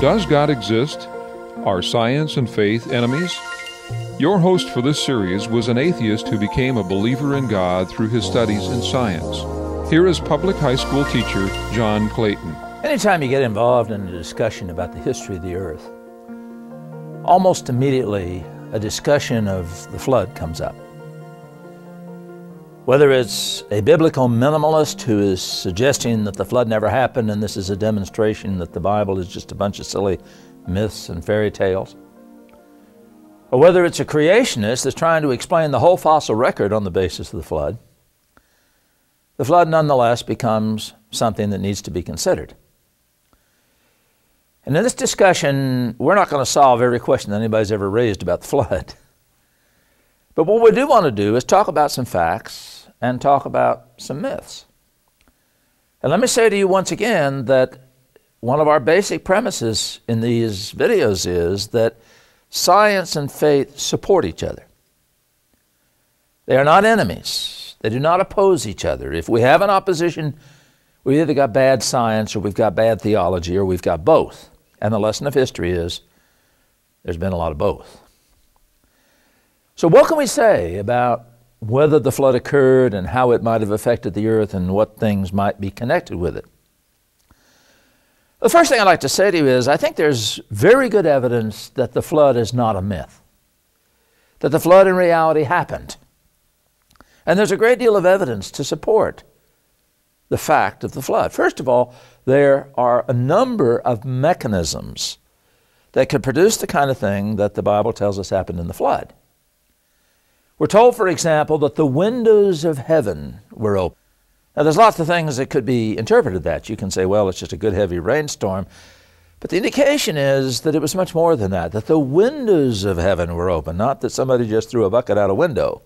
Does God exist? Are science and faith enemies? Your host for this series was an atheist who became a believer in God through his studies in science. Here is public high school teacher John Clayton. Anytime you get involved in a discussion about the history of the earth, almost immediately a discussion of the flood comes up. Whether it's a biblical minimalist who is suggesting that the flood never happened and this is a demonstration that the Bible is just a bunch of silly myths and fairy tales, or whether it's a creationist that's trying to explain the whole fossil record on the basis of the flood nonetheless becomes something that needs to be considered. And in this discussion, we're not going to solve every question that anybody's ever raised about the flood. But what we do want to do is talk about some facts and talk about some myths. And let me say to you once again that one of our basic premises in these videos is that science and faith support each other. They are not enemies. They do not oppose each other. If we have an opposition, we've either got bad science or we've got bad theology or we've got both. And the lesson of history is there's been a lot of both. So what can we say about whether the flood occurred and how it might have affected the earth and what things might be connected with it? The first thing I'd like to say to you is I think there's very good evidence that the flood is not a myth, that the flood in reality happened. And there's a great deal of evidence to support the fact of the flood. First of all, there are a number of mechanisms that could produce the kind of thing that the Bible tells us happened in the flood. We're told, for example, that the windows of heaven were open. Now, there's lots of things that could be interpreted that. You can say, well, it's just a good heavy rainstorm. But the indication is that it was much more than that the windows of heaven were open, not that somebody just threw a bucket out a window,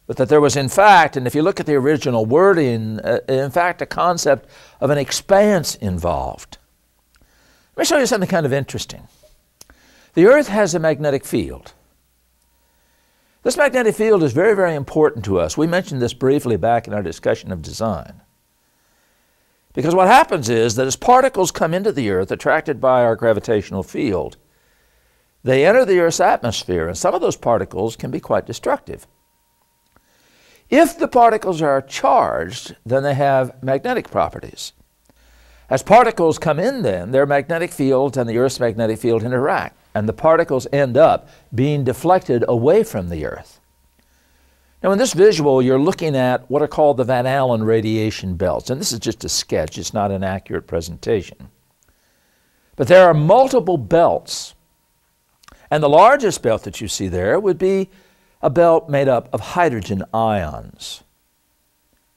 but that there was, in fact, and if you look at the original wording, in fact, a concept of an expanse involved. Let me show you something kind of interesting. The earth has a magnetic field. This magnetic field is very, very important to us. We mentioned this briefly back in our discussion of design. Because what happens is that as particles come into the earth attracted by our gravitational field, they enter the earth's atmosphere, and some of those particles can be quite destructive. If the particles are charged, then they have magnetic properties. As particles come in then, their magnetic fields and the Earth's magnetic field interact, and the particles end up being deflected away from the Earth. Now in this visual, you're looking at what are called the Van Allen radiation belts, and this is just a sketch, it's not an accurate presentation. But there are multiple belts, and the largest belt that you see there would be a belt made up of hydrogen ions.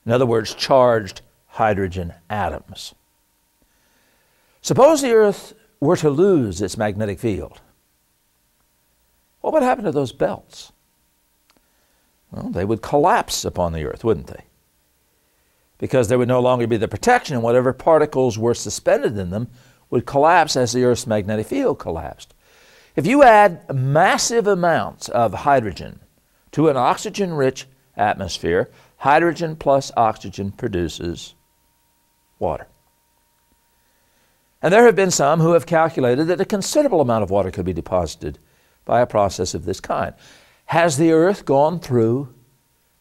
In other words, charged hydrogen atoms. Suppose the Earth were to lose its magnetic field. What would happen to those belts? Well, they would collapse upon the Earth, wouldn't they? Because there would no longer be the protection, and whatever particles were suspended in them would collapse as the Earth's magnetic field collapsed. If you add massive amounts of hydrogen to an oxygen-rich atmosphere, hydrogen plus oxygen produces water. And there have been some who have calculated that a considerable amount of water could be deposited by a process of this kind. Has the Earth gone through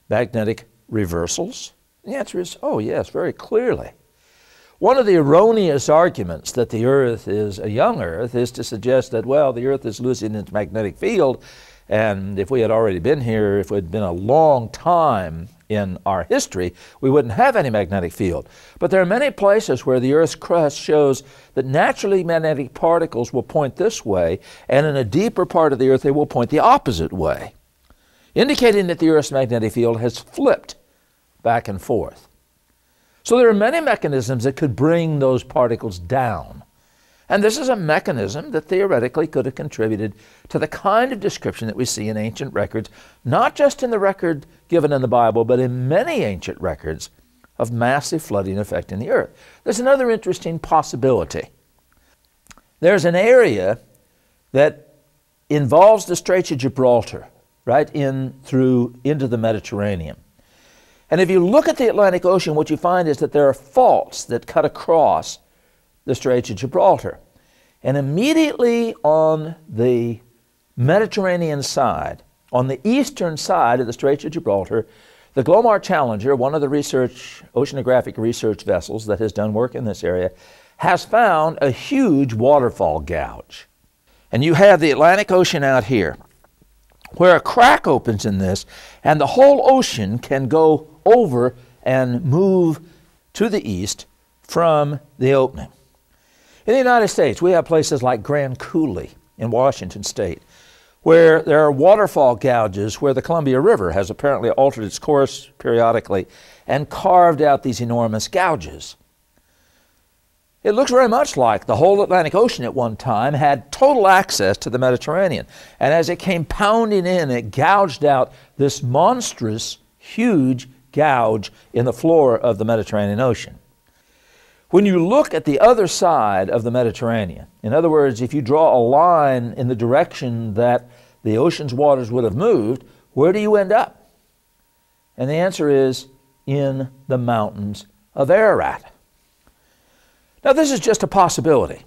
magnetic reversals? The answer is, oh yes, very clearly. One of the erroneous arguments that the Earth is a young Earth is to suggest that, well, the Earth is losing its magnetic field, and if we had already been here, if it had been a long time in our history, we wouldn't have any magnetic field. But there are many places where the Earth's crust shows that naturally magnetic particles will point this way, and in a deeper part of the Earth they will point the opposite way, indicating that the Earth's magnetic field has flipped back and forth. So there are many mechanisms that could bring those particles down. And this is a mechanism that theoretically could have contributed to the kind of description that we see in ancient records, not just in the record given in the Bible, but in many ancient records of massive flooding affecting the earth. There's another interesting possibility. There's an area that involves the Straits of Gibraltar, right into the Mediterranean. And if you look at the Atlantic Ocean, what you find is that there are faults that cut across the Straits of Gibraltar. And immediately on the Mediterranean side, on the eastern side of the Straits of Gibraltar, the Glomar Challenger, one of the oceanographic research vessels that has done work in this area, has found a huge waterfall gouge. And you have the Atlantic Ocean out here, where a crack opens in this, and the whole ocean can go over and move to the east from the opening. In the United States, we have places like Grand Coulee in Washington State, where there are waterfall gouges where the Columbia River has apparently altered its course periodically and carved out these enormous gouges. It looks very much like the whole Atlantic Ocean at one time had total access to the Mediterranean. And as it came pounding in, it gouged out this monstrous, huge gouge in the floor of the Mediterranean Ocean. When you look at the other side of the Mediterranean, in other words, if you draw a line in the direction that the ocean's waters would have moved, where do you end up? And the answer is in the mountains of Ararat. Now, this is just a possibility,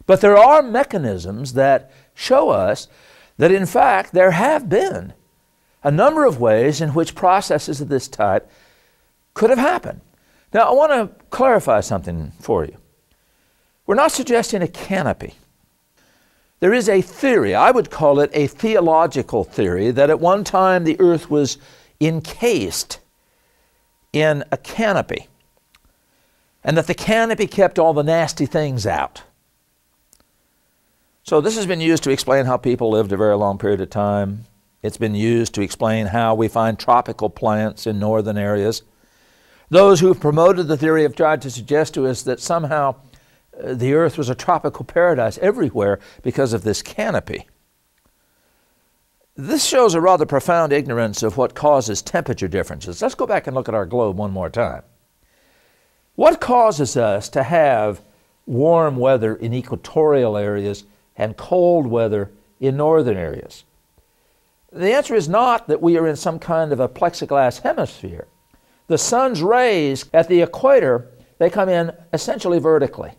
but there are mechanisms that show us that, in fact, there have been a number of ways in which processes of this type could have happened. Now, I want to clarify something for you. We're not suggesting a canopy. There is a theory, I would call it a theological theory, that at one time the earth was encased in a canopy, and that the canopy kept all the nasty things out. So this has been used to explain how people lived a very long period of time. It's been used to explain how we find tropical plants in northern areas. Those who have promoted the theory have tried to suggest to us that somehow the earth was a tropical paradise everywhere because of this canopy. This shows a rather profound ignorance of what causes temperature differences. Let's go back and look at our globe one more time. What causes us to have warm weather in equatorial areas and cold weather in northern areas? The answer is not that we are in some kind of a plexiglass hemisphere. The sun's rays at the equator, they come in essentially vertically.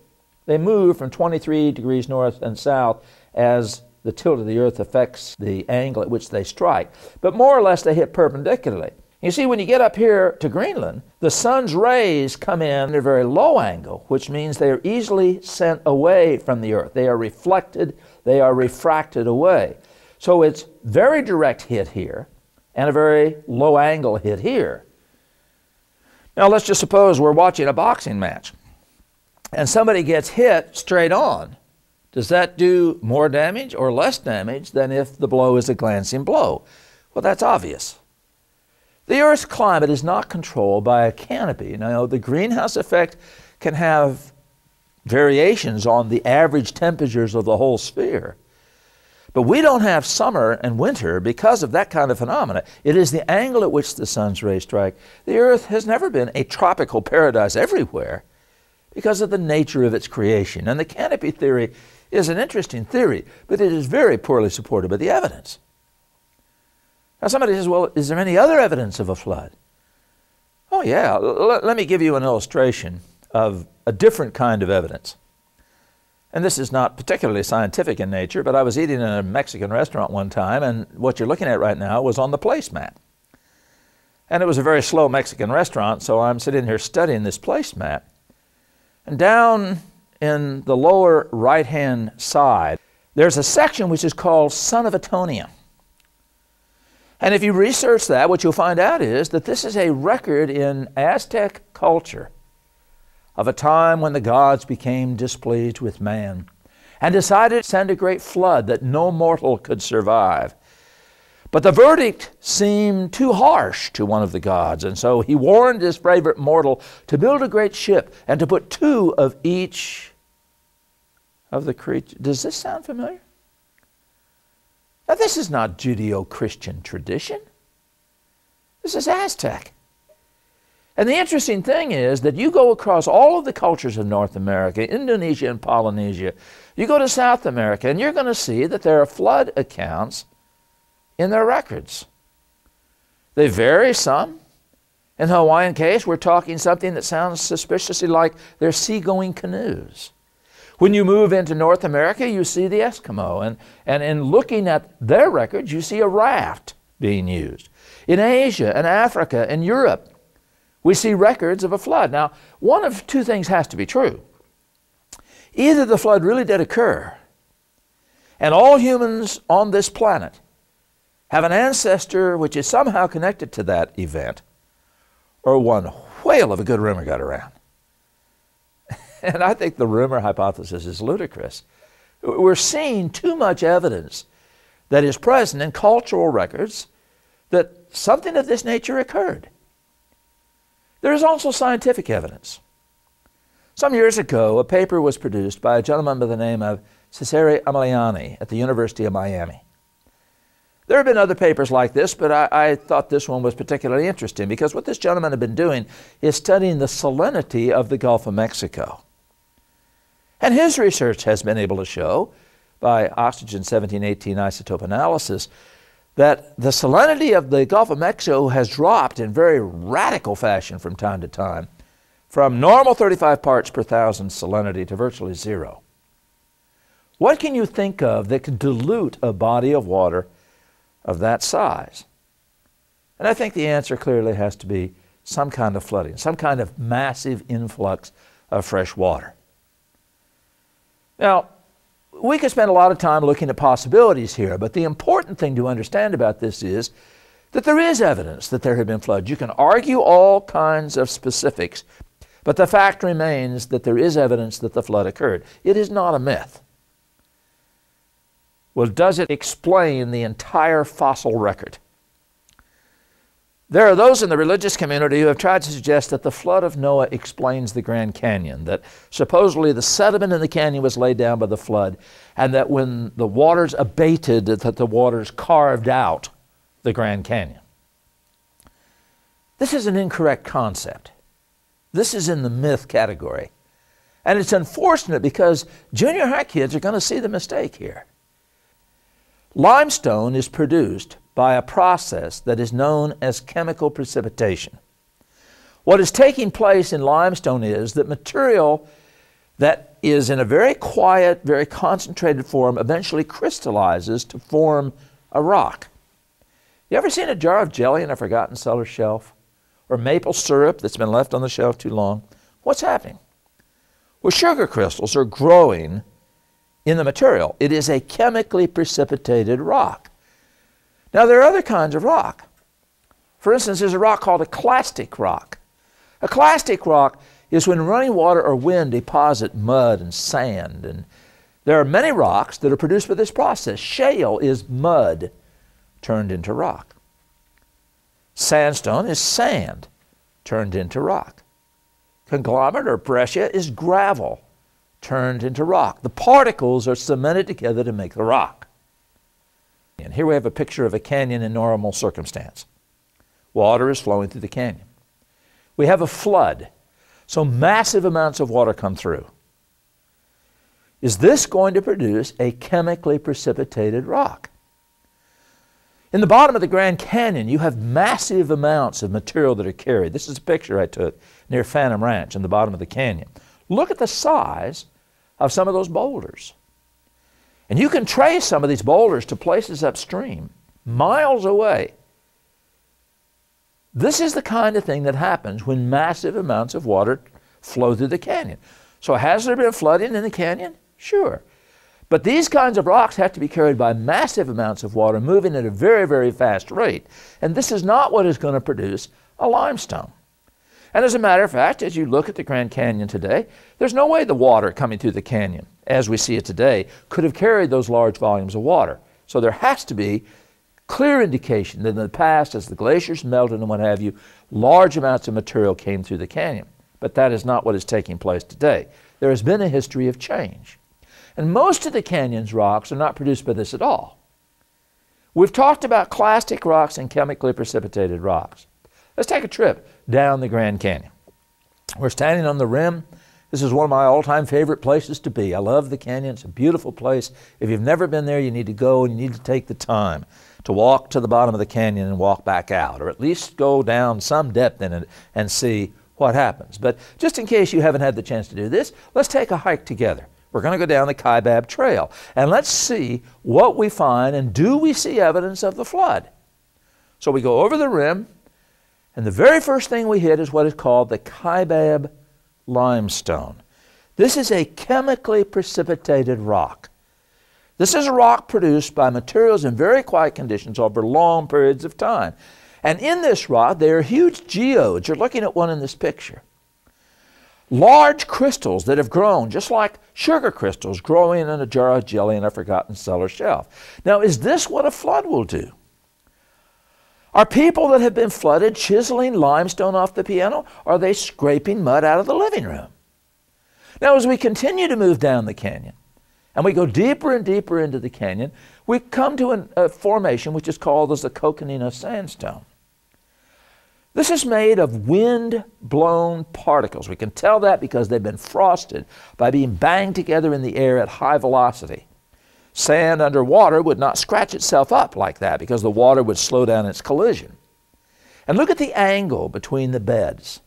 They move from 23 degrees north and south as the tilt of the earth affects the angle at which they strike. But more or less they hit perpendicularly. You see, when you get up here to Greenland, the sun's rays come in at a very low angle, which means they are easily sent away from the earth. They are reflected, they are refracted away. So it's very direct hit here and a very low angle hit here. Now let's just suppose we're watching a boxing match and somebody gets hit straight on. Does that do more damage or less damage than if the blow is a glancing blow? Well, that's obvious. The Earth's climate is not controlled by a canopy. Now, the greenhouse effect can have variations on the average temperatures of the whole sphere. But we don't have summer and winter because of that kind of phenomena. It is the angle at which the sun's rays strike. The Earth has never been a tropical paradise everywhere because of the nature of its creation. And the canopy theory is an interesting theory, but it is very poorly supported by the evidence. Now somebody says, well, is there any other evidence of a flood? Oh yeah, let me give you an illustration of a different kind of evidence. And this is not particularly scientific in nature, but I was eating in a Mexican restaurant one time, and what you're looking at right now was on the placemat. And it was a very slow Mexican restaurant, so I'm sitting here studying this placemat. And down in the lower right-hand side, there's a section which is called Son of Atonia. And if you research that, what you'll find out is that this is a record in Aztec culture of a time when the gods became displeased with man and decided to send a great flood that no mortal could survive. But the verdict seemed too harsh to one of the gods, and so he warned his favorite mortal to build a great ship and to put 2 of each of the creatures. Does this sound familiar? Now, this is not Judeo-Christian tradition. This is Aztec. And the interesting thing is that you go across all of the cultures of North America, Indonesia and Polynesia, you go to South America, and you're going to see that there are flood accounts in their records. They vary some. In the Hawaiian case, we're talking something that sounds suspiciously like they're seagoing canoes. When you move into North America, you see the Eskimo. And in looking at their records, you see a raft being used. In Asia and Africa and Europe, we see records of a flood. Now, one of two things has to be true. Either the flood really did occur, and all humans on this planet have an ancestor which is somehow connected to that event, or one whale of a good rumor got around. And I think the rumor hypothesis is ludicrous. We're seeing too much evidence that is present in cultural records that something of this nature occurred. There is also scientific evidence. Some years ago, a paper was produced by a gentleman by the name of Cesare Emiliani at the University of Miami. There have been other papers like this, but I thought this one was particularly interesting because what this gentleman had been doing is studying the salinity of the Gulf of Mexico. And his research has been able to show, by oxygen-17-18 isotope analysis, that the salinity of the Gulf of Mexico has dropped in very radical fashion from time to time, from normal 35 parts per thousand salinity to virtually zero. What can you think of that could dilute a body of water of that size? And I think the answer clearly has to be some kind of flooding, some kind of massive influx of fresh water. Now, we could spend a lot of time looking at possibilities here, but the important thing to understand about this is that there is evidence that there have been floods. You can argue all kinds of specifics, but the fact remains that there is evidence that the flood occurred. It is not a myth. Well, does it explain the entire fossil record? There are those in the religious community who have tried to suggest that the flood of Noah explains the Grand Canyon, that supposedly the sediment in the canyon was laid down by the flood, and that when the waters abated, that the waters carved out the Grand Canyon. This is an incorrect concept. This is in the myth category. And it's unfortunate because junior high kids are going to see the mistake here. Limestone is produced by a process that is known as chemical precipitation. What is taking place in limestone is that material that is in a very quiet, very concentrated form eventually crystallizes to form a rock. You ever seen a jar of jelly in a forgotten cellar shelf? Or maple syrup that's been left on the shelf too long? What's happening? Well, sugar crystals are growing in the material. It is a chemically precipitated rock. Now, there are other kinds of rock. For instance, there's a rock called a clastic rock. A clastic rock is when running water or wind deposit mud and sand. And there are many rocks that are produced by this process. Shale is mud turned into rock. Sandstone is sand turned into rock. Conglomerate or breccia is gravel turned into rock. The particles are cemented together to make the rock. And here we have a picture of a canyon in normal circumstance. Water is flowing through the canyon. We have a flood, so massive amounts of water come through. Is this going to produce a chemically precipitated rock? In the bottom of the Grand Canyon, you have massive amounts of material that are carried. This is a picture I took near Phantom Ranch in the bottom of the canyon. Look at the size of some of those boulders. And you can trace some of these boulders to places upstream, miles away. This is the kind of thing that happens when massive amounts of water flow through the canyon. So has there been flooding in the canyon? Sure. But these kinds of rocks have to be carried by massive amounts of water moving at a very, very fast rate. And this is not what is going to produce a limestone. And as a matter of fact, as you look at the Grand Canyon today, there's no way the water coming through the canyon, as we see it today, could have carried those large volumes of water. So there has to be clear indication that in the past, as the glaciers melted and what have you, large amounts of material came through the canyon. But that is not what is taking place today. There has been a history of change. And most of the canyon's rocks are not produced by this at all. We've talked about clastic rocks and chemically precipitated rocks. Let's take a trip down the Grand Canyon. We're standing on the rim. This is one of my all-time favorite places to be. I love the canyon. It's a beautiful place. If you've never been there, you need to go and you need to take the time to walk to the bottom of the canyon and walk back out, or at least go down some depth in it and see what happens. But just in case you haven't had the chance to do this, let's take a hike together. We're going to go down the Kaibab Trail. And let's see what we find, and do we see evidence of the flood? So we go over the rim, and the very first thing we hit is what is called the Kaibab limestone. This is a chemically precipitated rock. This is a rock produced by materials in very quiet conditions over long periods of time. And in this rock, there are huge geodes. You're looking at one in this picture. Large crystals that have grown, just like sugar crystals growing in a jar of jelly in a forgotten cellar shelf. Now, is this what a flood will do? Are people that have been flooded chiseling limestone off the piano? Or are they scraping mud out of the living room? Now, as we continue to move down the canyon, and we go deeper and deeper into the canyon, we come to a formation which is called as the Coconino Sandstone. This is made of wind-blown particles. We can tell that because they've been frosted by being banged together in the air at high velocity. Sand underwater would not scratch itself up like that because the water would slow down its collision. And look at the angle between the beds.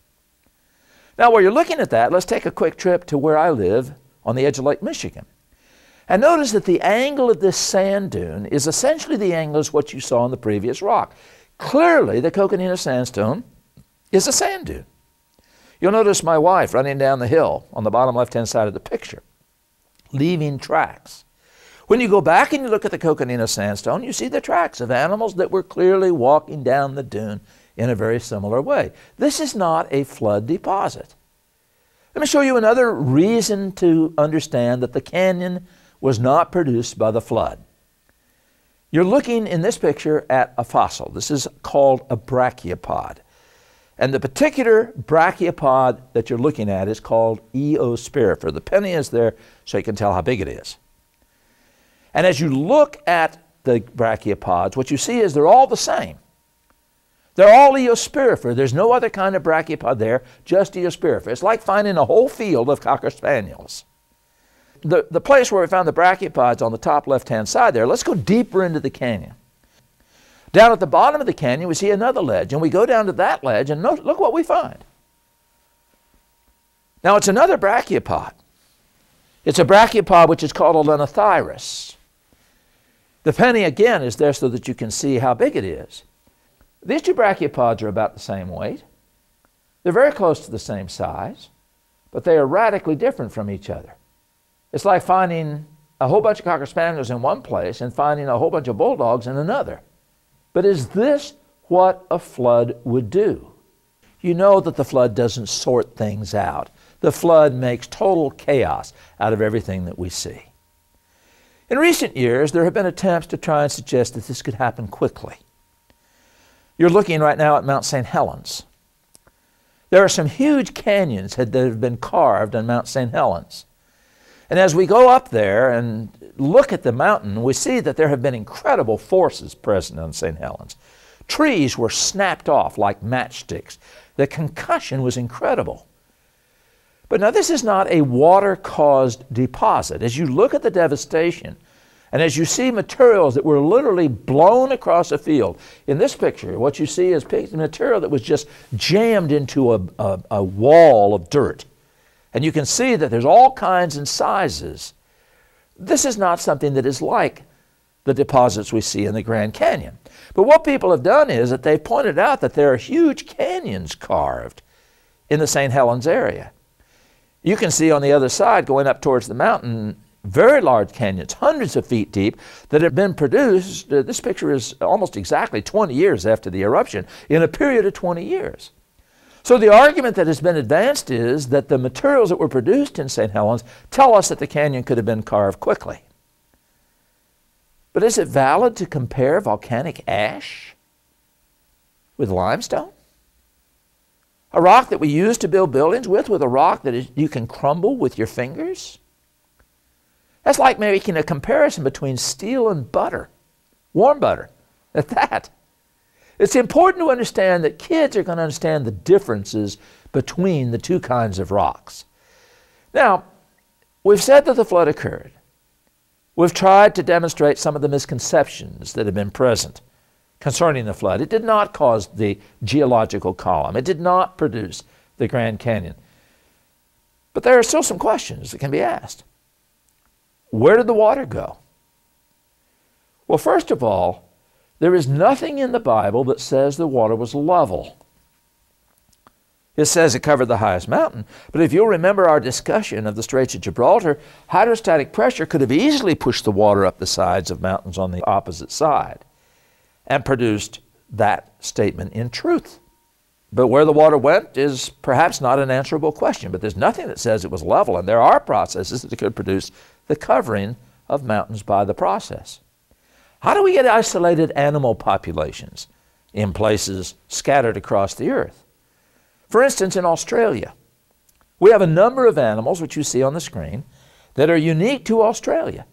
Now, while you're looking at that, let's take a quick trip to where I live on the edge of Lake Michigan. And notice that the angle of this sand dune is essentially the angle as what you saw in the previous rock. Clearly, the Coconino Sandstone is a sand dune. You'll notice my wife running down the hill on the bottom left-hand side of the picture, leaving tracks. When you go back and you look at the Coconino Sandstone, you see the tracks of animals that were clearly walking down the dune in a very similar way. This is not a flood deposit. Let me show you another reason to understand that the canyon was not produced by the flood. You're looking in this picture at a fossil. This is called a brachiopod. And the particular brachiopod that you're looking at is called Eospirifer. The penny is there so you can tell how big it is. And as you look at the brachiopods, what you see is they're all the same. They're all Eospirifer. There's no other kind of brachiopod there, just Eospirifer. It's like finding a whole field of Cocker Spaniels. The place where we found the brachiopods on the top left-hand side there, let's go deeper into the canyon. Down at the bottom of the canyon, we see another ledge, and we go down to that ledge, and look what we find. Now, it's another brachiopod. It's a brachiopod which is called a Lenothyrus. The penny, again, is there so that you can see how big it is. These two brachiopods are about the same weight. They're very close to the same size, but they are radically different from each other. It's like finding a whole bunch of Cocker Spaniels in one place and finding a whole bunch of bulldogs in another. But is this what a flood would do? You know that the flood doesn't sort things out. The flood makes total chaos out of everything that we see. In recent years, there have been attempts to try and suggest that this could happen quickly. You're looking right now at Mount St. Helens. There are some huge canyons that have been carved on Mount St. Helens. And as we go up there and look at the mountain, we see that there have been incredible forces present on St. Helens. Trees were snapped off like matchsticks. The concussion was incredible. But now this is not a water-caused deposit. As you look at the devastation, and as you see materials that were literally blown across a field, in this picture, what you see is material that was just jammed into a wall of dirt. And you can see that there's all kinds and sizes. This is not something that is like the deposits we see in the Grand Canyon. But what people have done is that they've pointed out that there are huge canyons carved in the St. Helens area. You can see on the other side, going up towards the mountain, very large canyons, hundreds of feet deep, that have been produced. This picture is almost exactly 20 years after the eruption, in a period of 20 years. So the argument that has been advanced is that the materials that were produced in St. Helens tell us that the canyon could have been carved quickly. But is it valid to compare volcanic ash with limestone? A rock that we use to build buildings with a rock that you can crumble with your fingers? That's like making a comparison between steel and butter, warm butter, at that. It's important to understand that kids are going to understand the differences between the two kinds of rocks. Now, we've said that the flood occurred. We've tried to demonstrate some of the misconceptions that have been present concerning the flood. It did not cause the geological column. It did not produce the Grand Canyon. But there are still some questions that can be asked. Where did the water go? Well, first of all, there is nothing in the Bible that says the water was level. It says it covered the highest mountain, but if you'll remember our discussion of the Straits of Gibraltar, hydrostatic pressure could have easily pushed the water up the sides of mountains on the opposite side and produced that statement in truth. But where the water went is perhaps not an answerable question, but there's nothing that says it was level, and there are processes that could produce the covering of mountains by the process. How do we get isolated animal populations in places scattered across the earth? For instance, in Australia, we have a number of animals, which you see on the screen, that are unique to Australia.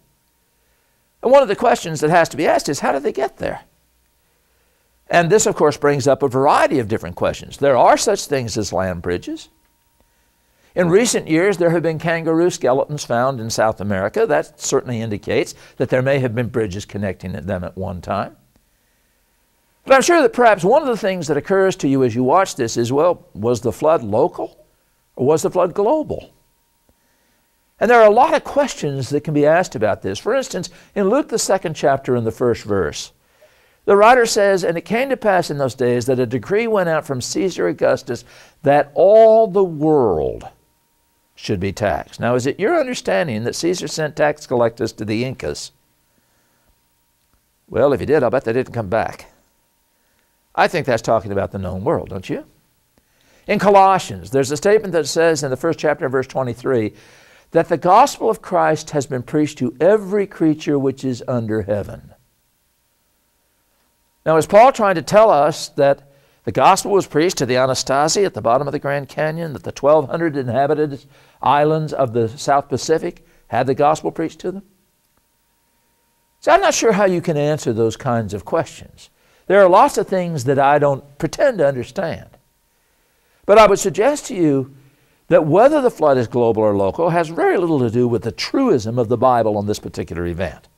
And one of the questions that has to be asked is, how did they get there? And this, of course, brings up a variety of different questions. There are such things as land bridges. In recent years, there have been kangaroo skeletons found in South America. That certainly indicates that there may have been bridges connecting them at one time. But I'm sure that perhaps one of the things that occurs to you as you watch this is, well, was the flood local or was the flood global? And there are a lot of questions that can be asked about this. For instance, in Luke, the 2nd chapter and the 1st verse, the writer says, "And it came to pass in those days that a decree went out from Caesar Augustus that all the world should be taxed." Now, is it your understanding that Caesar sent tax collectors to the Incas? Well, if he did, I'll bet they didn't come back. I think that's talking about the known world, don't you? In Colossians, there's a statement that says in the 1st chapter, verse 23, that the gospel of Christ has been preached to every creature which is under heaven. Now, is Paul trying to tell us that the gospel was preached to the Anasazi at the bottom of the Grand Canyon, that the 1,200 inhabited islands of the South Pacific had the gospel preached to them? So I'm not sure how you can answer those kinds of questions. There are lots of things that I don't pretend to understand. But I would suggest to you that whether the flood is global or local has very little to do with the truism of the Bible on this particular event.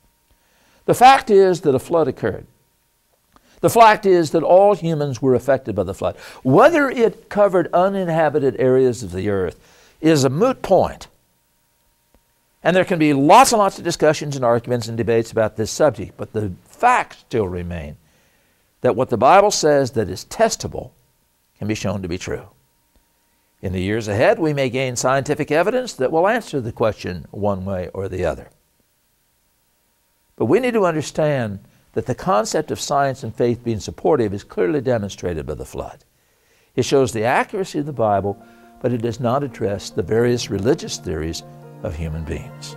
The fact is that a flood occurred. The fact is that all humans were affected by the flood. Whether it covered uninhabited areas of the earth is a moot point. And there can be lots and lots of discussions and arguments and debates about this subject, but the facts still remain that what the Bible says that is testable can be shown to be true. In the years ahead, we may gain scientific evidence that will answer the question one way or the other. But we need to understand that the concept of science and faith being supportive is clearly demonstrated by the flood. It shows the accuracy of the Bible, but it does not address the various religious theories of human beings.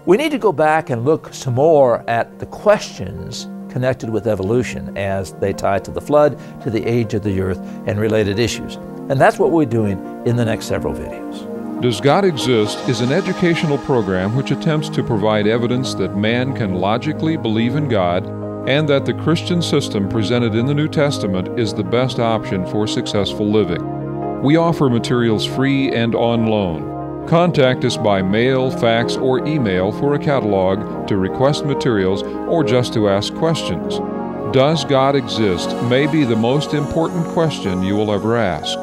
We need to go back and look some more at the questions connected with evolution as they tie to the flood, to the age of the earth, and related issues. And that's what we're doing in the next several videos. Does God Exist is an educational program which attempts to provide evidence that man can logically believe in God and that the Christian system presented in the New Testament is the best option for successful living. We offer materials free and on loan. Contact us by mail, fax, or email for a catalog, to request materials, or just to ask questions. Does God exist may be the most important question you will ever ask.